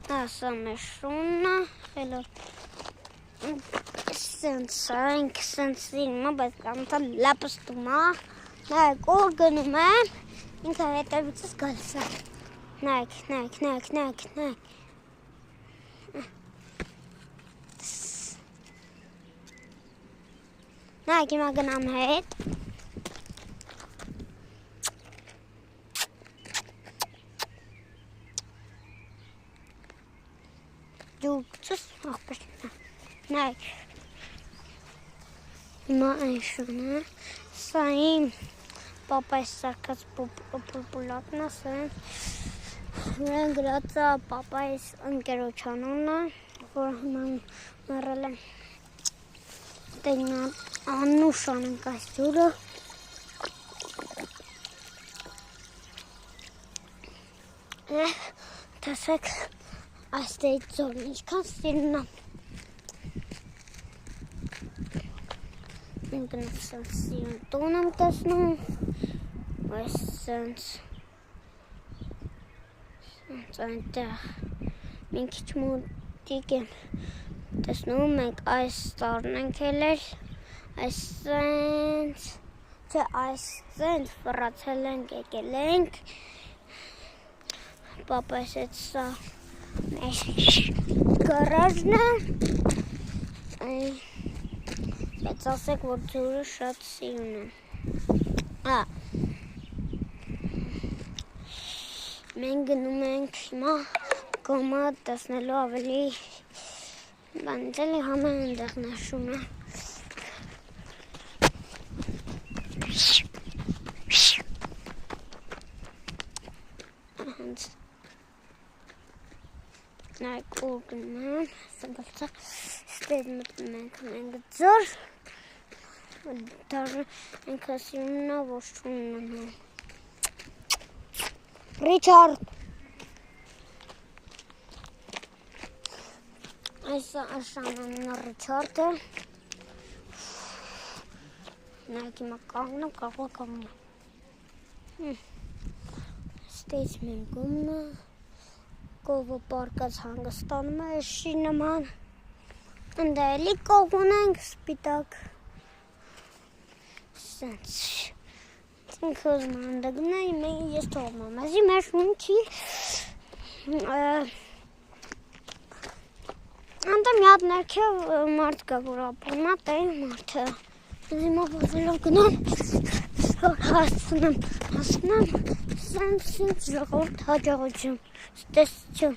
Ասա մեր շունը, հելո, սենց սիրում է, բայց կանտա լապստում է, նայք որ գնում եմ, ինքը հետևիցս գալիս է, նայք, նայք հիմա գնամ հետ, Դուքցս աղբերնա, նայք, հիմա այն շունը, սա իմ պապայս սարկած պուլպուլակն է, վրան գրած է պապայս ընկերոչանունը, որ հիմա մեռել եմ, տենյա անուշ անենք այս ջուրը, տեսեք, այստեղից ձորն ինչքան սիրուն է, ինքնով սենց սիրուն տուն եմ տեսնում, այս սենց այնտեղ մի քիչ մոտիկ եմ տեսնում, մենք այս տարն ենք ելել, այս սենց, չէ այս սենց վռացել ենք, եկել ենք, պապայս հետ սա մեր գարաժն է, բայց ասեք, որ ձորը շատ սիրուն է, մենք գնում ենք հիմա կոմա տեսնելու ավելի բանջելի համեն ընդեղ նաշում է, նայք որ գնում եմ, սպալցա ստեդ մտնում ենք մենք ձոր, դարը ինքը սիրուն է, որ շունն է, Ռիչարդ, այս աշանանն Ռիչարդ է, նայք հիմա կաղնը, ստեյց մենք գումն է, կովը պարկած հանգստանում է էշի նման, ընդ էլի կով ունենք սպիտակ, սենց, ինքը ուզում անդգնա, ես թողում եմ, ազի մեր շունչի, անդա մի հատ ներքև մարդ կա, որ ապրում է, տեղ մարդը, հիմա բովելով գնամ, հասնեմ, սենց ժողորդ հաջողություն, ստեսություն։